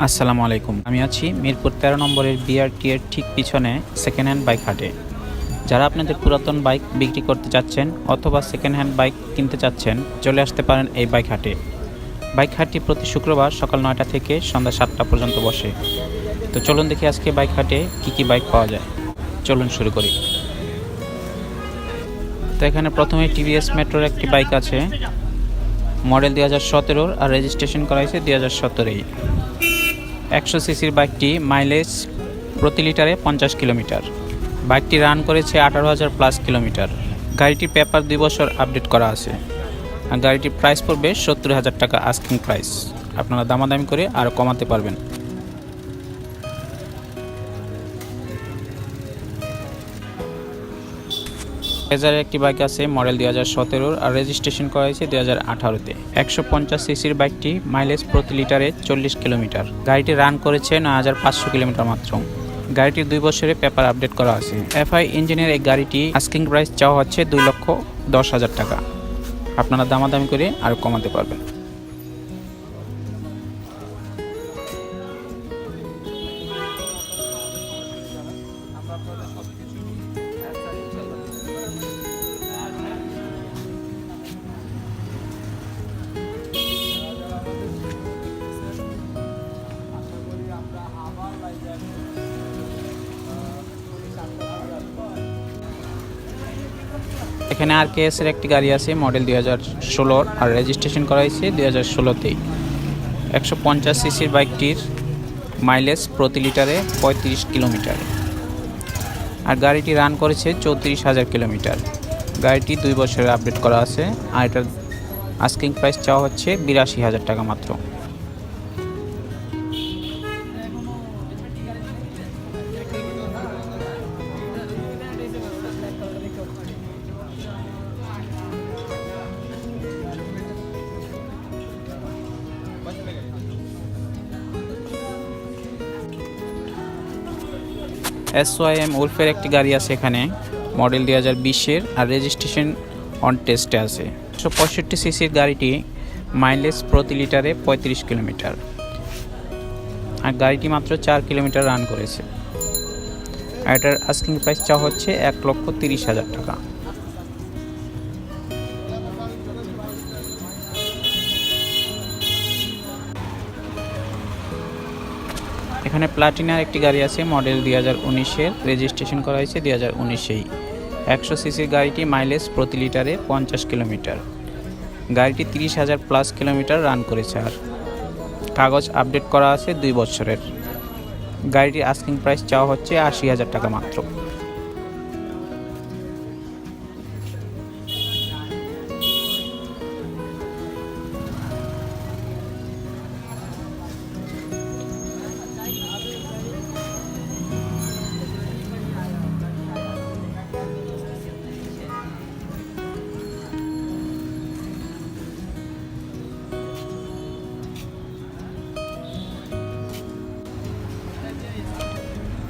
আসসালামু আলাইকুম। আমি আছি মিরপুর ১৩ নম্বরের বিআরটি এর ঠিক পিছনে সেকেন্ড হ্যান্ড বাইক হাটে। যারা আপনাদের পুরাতন বাইক বিক্রি করতে চাচ্ছেন অথবা সেকেন্ড হ্যান্ড বাইক কিনতে চাচ্ছেন, চলে আসতে পারেন এই বাইক হাটে। বাইক হাটটি প্রতি শুক্রবার সকাল ৯টা থেকে সন্ধ্যা ৭টা পর্যন্ত বসে। তো চলুন দেখি আজকে বাইক হাটে কী বাইক পাওয়া যায়। চলুন শুরু করি। তো এখানে প্রথমে টিভিএস মেট্রোর একটি বাইক আছে, মডেল 2017 আর রেজিস্ট্রেশন করা হয়েছে 2017-এই। 100 সিসির বাইকটি মাইলেজ প্রতি লিটারে 50 কিলোমিটার। বাইকটি রান করেছে 18,000+ কিলোমিটার। গাড়িটির পেপার 2 বছর আপডেট করা আছে। আর গাড়িটির প্রাইস পড়বে 70,000 টাকা আস্কিং প্রাইস। আপনারা দামাদামি করে আরও কমাতে পারবেন। এজারের একটি বাইক আছে, মডেল 2017 আর রেজিস্ট্রেশন করা হয়েছে 2018-তে। 150 সিসির বাইকটি মাইলেজ প্রতি লিটারে 40 কিলোমিটার। গাড়িটি রান করেছে 9,500 কিলোমিটার মাত্র। গাড়িটির 2 বছরে পেপার আপডেট করা আছে। এফআই ইঞ্জিনের এই গাড়িটি আস্কিং প্রাইস চাওয়া হচ্ছে 2,10,000 টাকা। আপনারা দামাদামি করে আরও কমাতে পারবেন। এখানে আরকেএস এর একটি গাড়ি আছে, মডেল 2016 আর রেজিস্ট্রেশন করা হয়েছে 2016-তেই। 150 সিসির বাইকটির মাইলেজ প্রতি লিটারে 35 কিলোমিটার। আর গাড়িটি রান করেছে 34,000 কিলোমিটার। গাড়িটি 2 বছরের আপডেট করা আছে। আর এটার আস্কিং প্রাইস চাওয়া হচ্ছে 82,000 টাকা মাত্র। SYM উলফের একটি গাড়ি আছে এখানে, মডেল 2020-এর আর রেজিস্ট্রেশন অন টেস্টে আছে। 165 সিসির গাড়িটি মাইলেজ প্রতি লিটারে 35 কিলোমিটার। আর গাড়িটি মাত্র 4 কিলোমিটার রান করেছে। আর এটার আস্কিং প্রাইস চাওয়া হচ্ছে 1,30,000 টাকা। এখানে প্লাটিনার একটি গাড়ি আছে, মডেল 2019-এর, রেজিস্ট্রেশন করা হয়েছে 2019-এই। 100 সিসির গাড়িটি মাইলেজ প্রতি লিটারে 50 কিলোমিটার। গাড়িটি 30,000+ কিলোমিটার রান করেছে। আর কাগজ আপডেট করা আছে 2 বছরের। গাড়িটির আস্কিং প্রাইস চাওয়া হচ্ছে 80,000 টাকা মাত্র।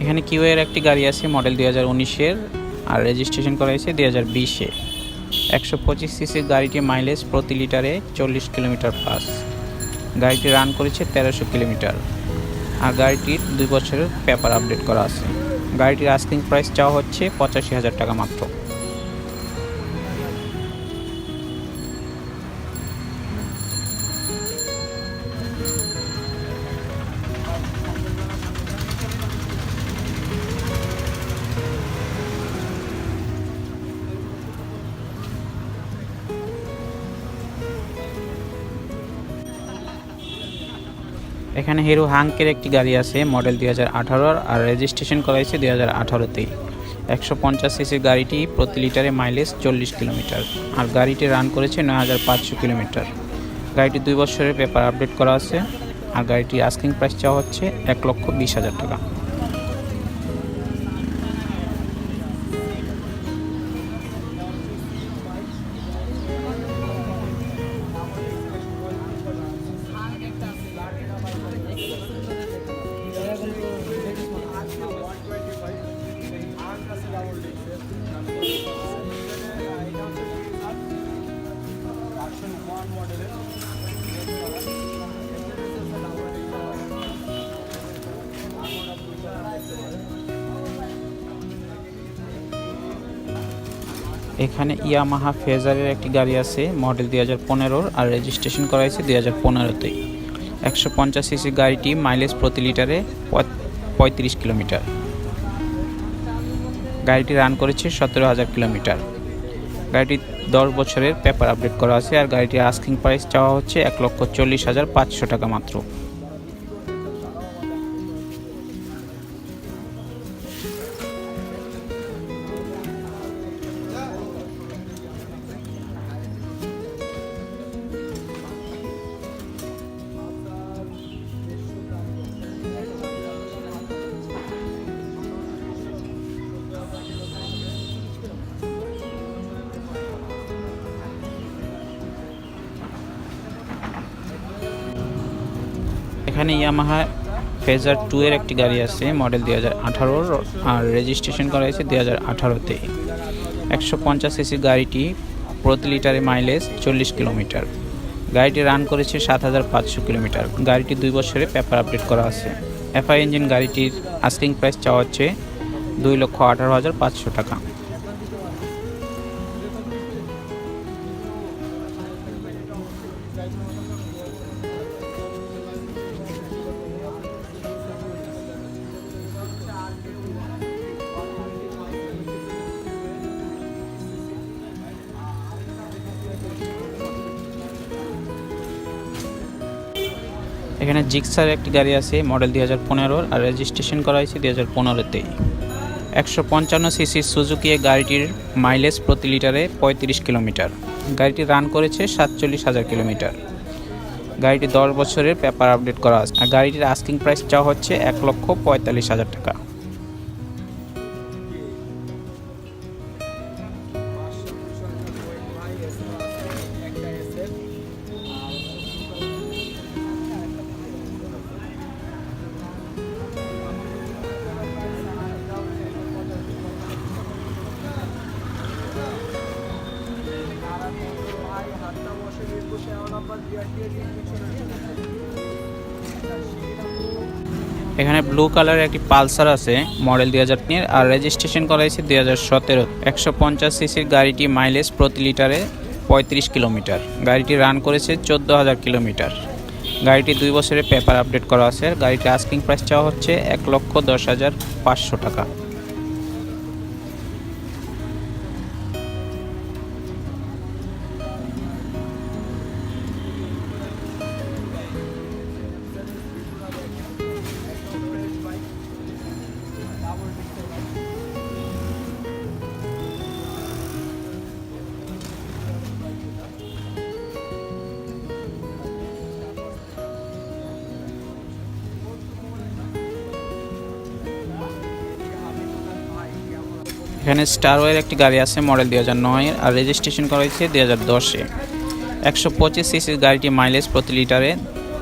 এখানে কিউয়ের একটি গাড়ি আছে, মডেল 2019-এর আর রেজিস্ট্রেশন করা হয়েছে 2020-এ। 125 সিসির গাড়িটি মাইলেজ প্রতি লিটারে 40 কিলোমিটার প্লাস। গাড়িটি রান করেছে 1300 কিলোমিটার। আর গাড়িটির 2 বছরের পেপার আপডেট করা আছে। গাড়িটির আস্কিং প্রাইস চাওয়া হচ্ছে 85,000 টাকা মাত্র। এখানে হিরো হাঙ্কের একটি গাড়ি আছে, মডেল 2018 আর রেজিস্ট্রেশন করা হয়েছে 2018-তেই। 150 সিসির গাড়িটি প্রতি লিটারে মাইলেজ 40 কিলোমিটার। আর গাড়িটি রান করেছে 9,500 কিলোমিটার। গাড়িটি 2 বছরের পেপার আপডেট করা আছে। আর গাড়িটির আস্কিং প্রাইস চাওয়া হচ্ছে 1,20,000 টাকা। এখানে ইয়ামাহা ফেজারের একটি গাড়ি আছে, মডেল 2015 আর রেজিস্ট্রেশন করা হয়েছে 2015তেই। 150 সিসি গাড়িটি মাইলেজ প্রতি লিটারে 35 কিলোমিটার। গাড়িটি রান করেছে 17,000 কিলোমিটার। গাড়িটি 10 বছরের পেপার আপডেট করা আছে, আর গাড়িটির আস্কিং প্রাইস চাওয়া হচ্ছে 1,40,500 টাকা মাত্র। এখানে ইয়ামাহা ফেজার 2 এর একটি গাড়ি আছে, মডেল 2018 আর রেজিস্ট্রেশন করা হয়েছে 2018তেই। 150 সিসির গাড়িটি প্রতি লিটারে মাইলেজ 40 কিলোমিটার। গাড়িটি রান করেছে 7,500 কিলোমিটার। গাড়িটি 2 বছরে পেপার আপডেট করা আছে। এফআই ইঞ্জিন গাড়িটির আস্কিং প্রাইস চাওয়া হচ্ছে 2,18,500 টাকা। এখানে জিক্সার একটি গাড়ি আছে, মডেল 2015 আর রেজিস্ট্রেশন করা হয়েছে 2015তেই। 155 সিসির সুজুকি গাড়িটির মাইলেজ প্রতি লিটারে 35 কিলোমিটার। গাড়িটি রান করেছে 47,000 কিলোমিটার। গাড়িটি 10 বছরের পেপার আপডেট করা আছে, আর গাড়িটির আস্কিং প্রাইস চাওয়া হচ্ছে 1,45,000 টাকা। এখানে ব্লু কালারের একটি পালসার আছে, মডেল 2003 আর রেজিস্ট্রেশন করা হয়েছে 2017। 150 সিসির গাড়িটি মাইলেজ প্রতি লিটারে 35 কিলোমিটার। গাড়িটি রান করেছে 14,000 কিলোমিটার। গাড়িটি 2 বছরের পেপার আপডেট করা আছে। গাড়িটির আস্কিং প্রাইস চাওয়া হচ্ছে 1,10,500 টাকা। এখানে স্টারওয়ের একটি গাড়ি আছে, মডেল 2009 আর রেজিস্ট্রেশন করা হয়েছে 2010-এ। 125 সিসির গাড়িটি মাইলেজ প্রতি লিটারে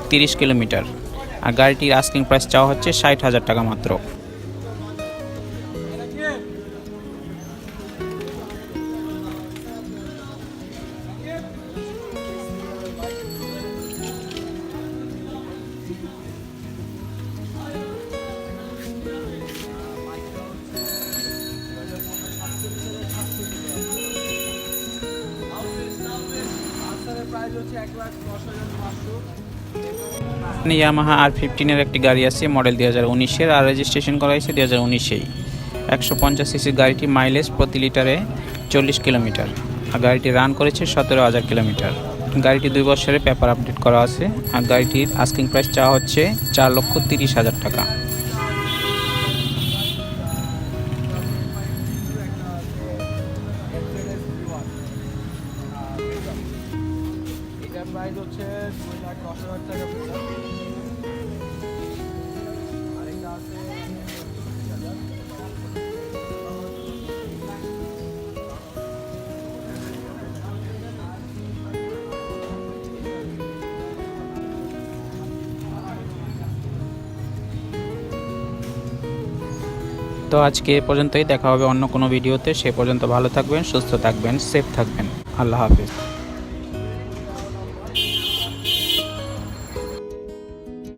30 কিলোমিটার, আর গাড়িটির আস্কিং প্রাইস চাওয়া হচ্ছে 60,000 টাকা মাত্র। ইয়ামাহা R15 এর একটি গাড়ি আছে, মডেল 2019 আর রেজিস্ট্রেশন করা হয়েছে 2019-এই। 150 সিসির গাড়িটি মাইলেজ প্রতি লিটারে 40 কিলোমিটার, আর গাড়িটি রান করেছে 17,000 কিলোমিটার। গাড়িটি 2 বছরের পেপার আপডেট করা আছে, আর গাড়িটির আস্কিং প্রাইস চাওয়া হচ্ছে 4,30,000 টাকা। প্রাইস হচ্ছে 2,10,000 টাকা। আরেকটা আছে তো আজকে এ পর্যন্তই, দেখা হবে অন্য কোনো ভিডিওতে। সে পর্যন্ত ভালো থাকবেন, সুস্থ থাকবেন, সেফ থাকবেন। আল্লাহ হাফেজ।